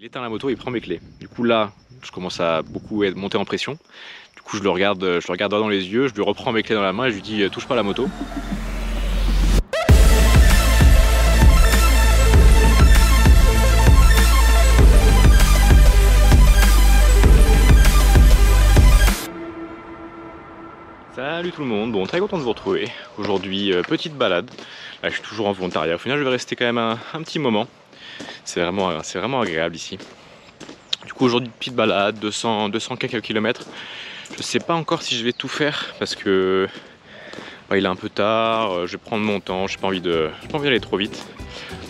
Il éteint la moto et il prend mes clés. Du coup là, je commence à beaucoup monter en pression. Du coup je le regarde droit dans les yeux, je lui reprends mes clés dans la main et je lui dis touche pas à la moto. Salut tout le monde, bon très content de vous retrouver. Aujourd'hui petite balade. Là je suis toujours en volontariat. Au final je vais rester quand même un petit moment. C'est vraiment agréable ici. Du coup aujourd'hui petite balade, 200 quelques kilomètres. Je sais pas encore si je vais tout faire parce que il est un peu tard, je vais prendre mon temps, j'ai pas envie d'aller trop vite.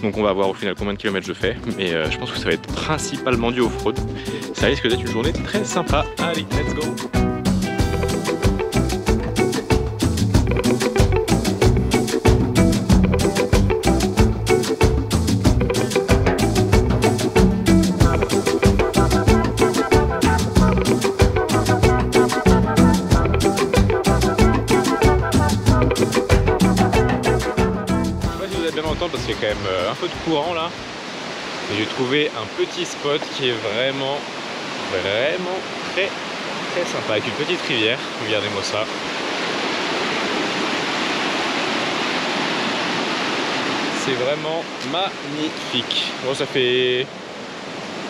Donc on va voir au final combien de kilomètres je fais. Mais je pense que ça va être principalement dû au fraude. Ça risque d'être une journée très sympa. Allez, let's go! Parce qu'il y a quand même un peu de courant là et j'ai trouvé un petit spot qui est vraiment très sympa avec une petite rivière. Regardez-moi ça. C'est vraiment magnifique. Bon, ça fait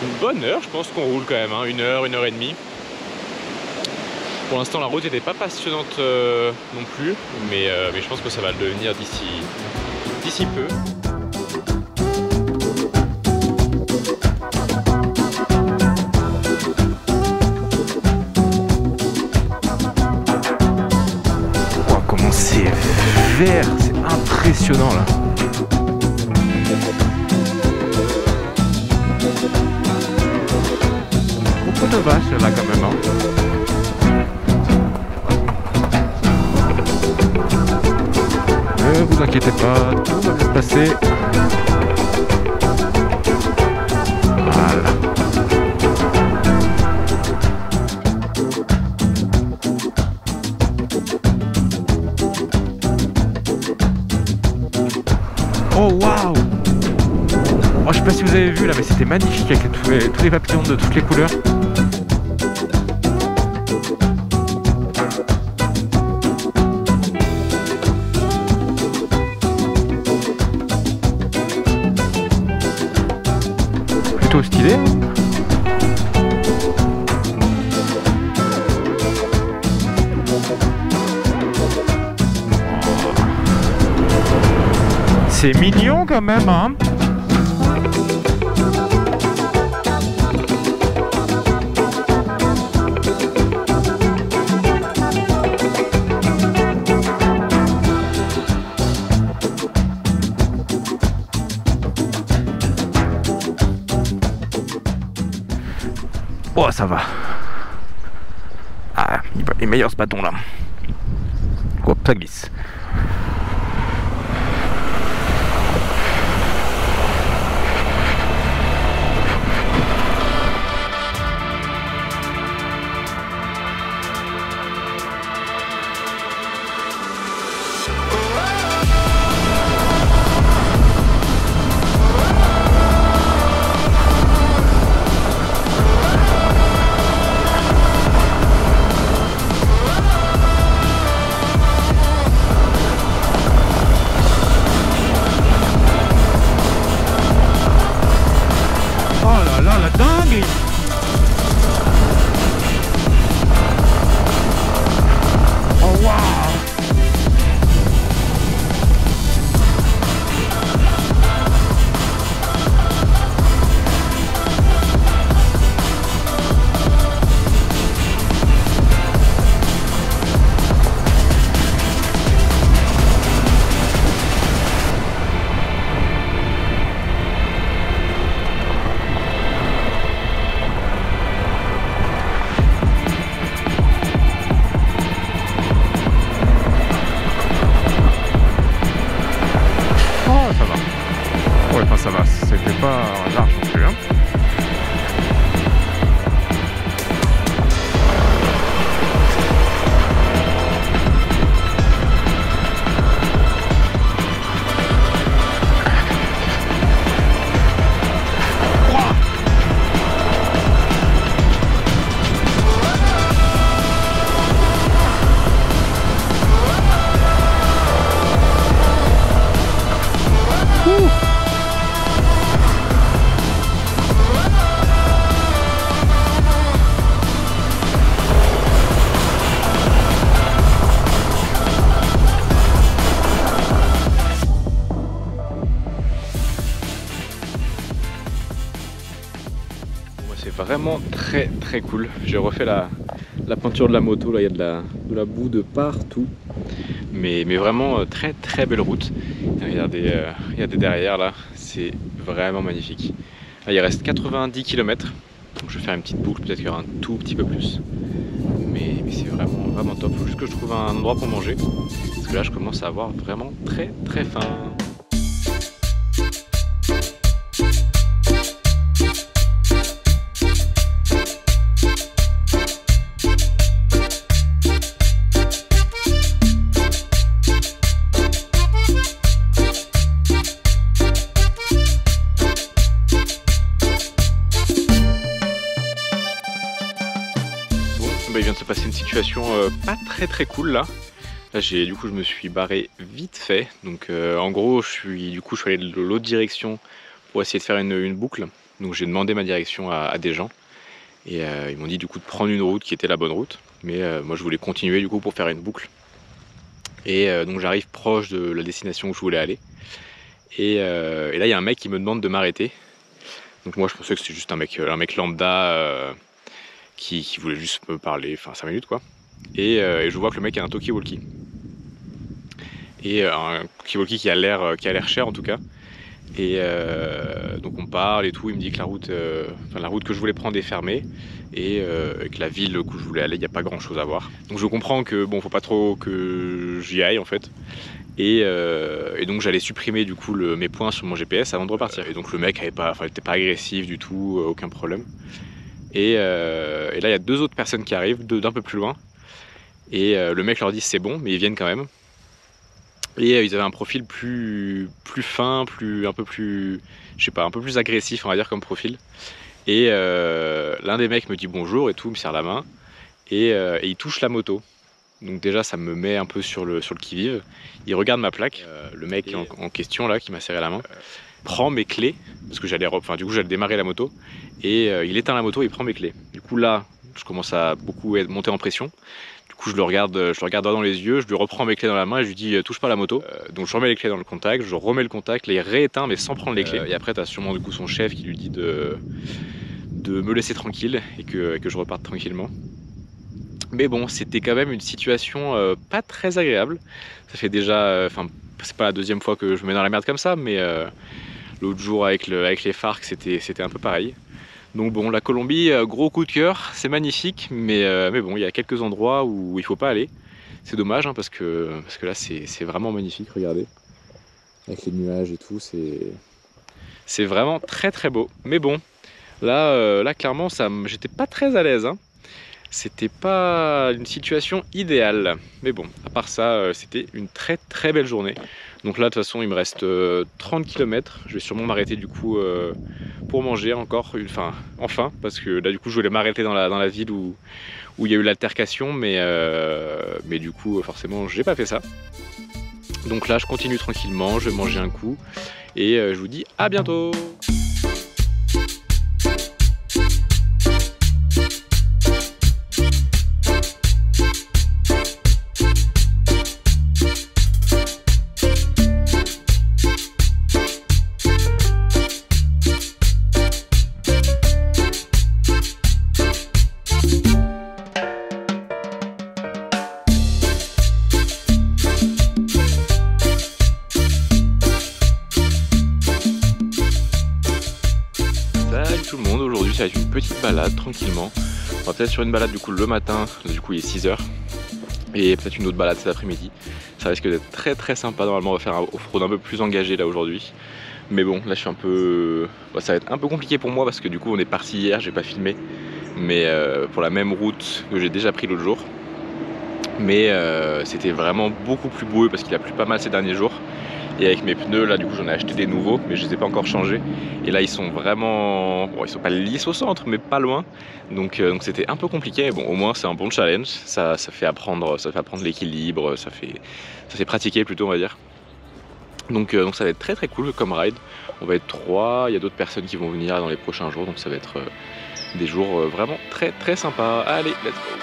une bonne heure je pense qu'on roule quand même, hein. Une heure et demie. Pour l'instant la route n'était pas passionnante non plus, mais je pense que ça va le devenir d'ici peu. Oh, comment c'est vert, c'est impressionnant là. Beaucoup de vaches là quand même, hein. Ne vous inquiétez pas, tout va bien se passer. Voilà. Oh waouh! Oh, je sais pas si vous avez vu là, mais c'était magnifique avec tous les papillons de toutes les couleurs. Plutôt stylé. C'est mignon quand même, hein. Oh, ça va. Ah, il est meilleur ce bâton là. Hop, ça glisse. c'est vraiment très très cool. J'ai refait la peinture de la moto, là il y a de la boue de partout. Mais vraiment très très belle route. Regardez derrière là, c'est vraiment magnifique. Là, il reste 90 km. Donc je vais faire une petite boucle, peut-être qu'il y aura un tout petit peu plus. Mais c'est vraiment top. Il faut juste que je trouve un endroit pour manger. Parce que là je commence à avoir vraiment très très faim. Il vient de se passer une situation pas très cool là. Là du coup je me suis barré vite fait. Donc en gros je suis allé de l'autre direction pour essayer de faire une boucle. Donc j'ai demandé ma direction à des gens. Et ils m'ont dit du coup de prendre une route qui était la bonne route. Mais moi je voulais continuer du coup pour faire une boucle. Et donc j'arrive proche de la destination où je voulais aller. Et là il y a un mec qui me demande de m'arrêter. Donc moi je pensais que c'était juste un mec lambda. Qui voulait juste me parler, enfin 5 minutes quoi. Et je vois que le mec a un talkie-walkie. Et un talkie-walkie qui a l'air cher en tout cas. Et donc on parle et tout, il me dit que la route que je voulais prendre est fermée. Et que la ville où je voulais aller, il n'y a pas grand chose à voir. Donc je comprends que bon, faut pas trop que j'y aille en fait. Et donc j'allais supprimer du coup mes points sur mon GPS avant de repartir. Et donc le mec était pas agressif du tout, aucun problème. Et là il y a deux autres personnes qui arrivent d'un peu plus loin. Et le mec leur dit c'est bon, mais ils viennent quand même. Et ils avaient un profil plus fin, un peu plus agressif on va dire comme profil. Et l'un des mecs me dit bonjour et tout, me serre la main. Et il touche la moto. Donc déjà ça me met un peu sur le qui-vive. Il regarde ma plaque, le mec en question là qui m'a serré la main prend mes clés, parce que j'allais démarrer la moto, et il éteint la moto et il prend mes clés. Du coup là, je commence à beaucoup monter en pression. Du coup je le regarde droit dans les yeux, je lui reprends mes clés dans la main et je lui dis touche pas la moto. Donc je remets les clés dans le contact, je remets le contact, là il rééteint mais sans prendre les clés. Et après t'as sûrement du coup son chef qui lui dit de me laisser tranquille et que je reparte tranquillement. Mais bon, c'était quand même une situation pas très agréable. Ça fait déjà, c'est pas la deuxième fois que je me mets dans la merde comme ça, mais l'autre jour avec les FARC, c'était un peu pareil. Donc bon, la Colombie, gros coup de cœur, c'est magnifique, mais bon, il y a quelques endroits où il faut pas aller. C'est dommage, hein, parce que là, c'est vraiment magnifique, regardez. Avec les nuages et tout, c'est vraiment très beau. Mais bon, là clairement, j'étais pas très à l'aise, hein. C'était pas une situation idéale, mais bon, à part ça, c'était une très belle journée. Donc là, de toute façon, il me reste 30 km. Je vais sûrement m'arrêter du coup pour manger encore, enfin, parce que là, du coup, je voulais m'arrêter dans la ville où il y a eu l'altercation, mais du coup, forcément, j'ai pas fait ça. Donc là, je continue tranquillement, je vais manger un coup, et je vous dis à bientôt. Tout le monde, aujourd'hui ça va être une petite balade tranquillement. On va peut-être sur une balade du coup le matin, du coup il est 6h, et peut-être une autre balade cet après-midi. Ça risque d'être très sympa. Normalement on va faire un off-road un peu plus engagé là aujourd'hui. Mais bon, là je suis un peu... ça va être un peu compliqué pour moi parce que du coup on est parti hier, j'ai pas filmé. Mais pour la même route que j'ai déjà pris l'autre jour. Mais c'était vraiment beaucoup plus boueux parce qu'il a plu pas mal ces derniers jours. Et avec mes pneus là du coup j'en ai acheté des nouveaux, mais je les ai pas encore changés. Et là ils sont vraiment, bon, ils sont pas lisses au centre mais pas loin. Donc c'était un peu compliqué. Bon, au moins c'est un bon challenge. Ça fait apprendre l'équilibre, ça fait pratiquer plutôt on va dire. Donc ça va être très cool comme ride. On va être 3, il y a d'autres personnes qui vont venir dans les prochains jours, donc ça va être des jours vraiment très sympas. Allez, let's go.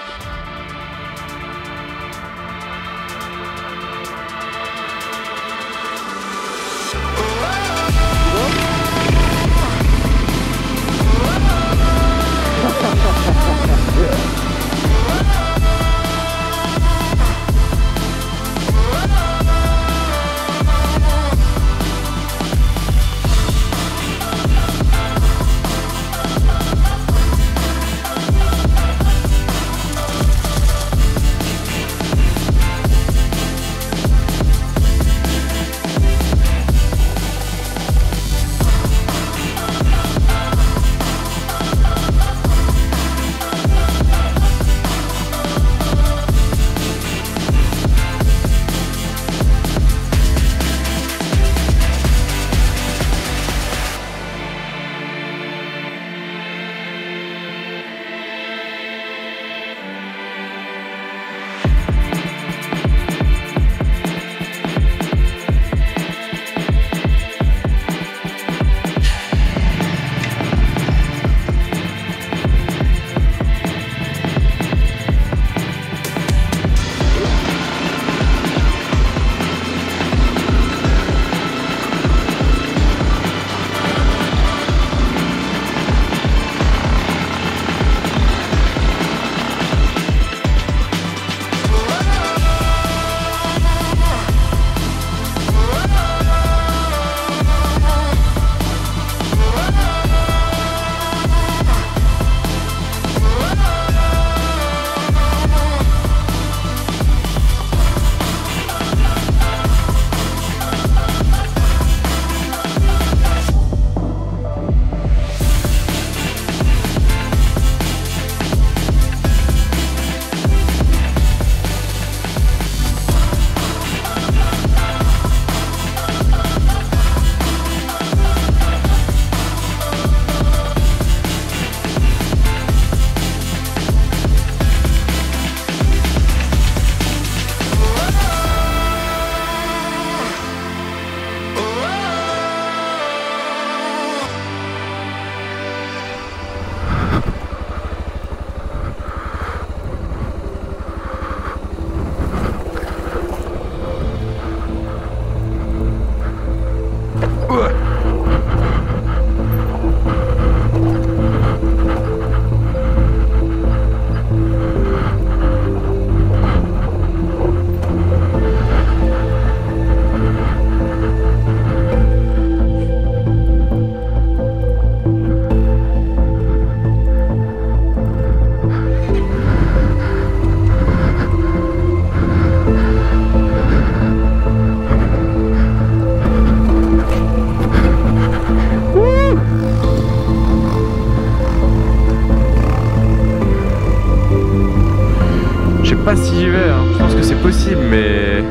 pas si j'y vais, hein. Je pense que c'est possible, mais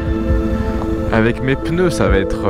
avec mes pneus, ça va être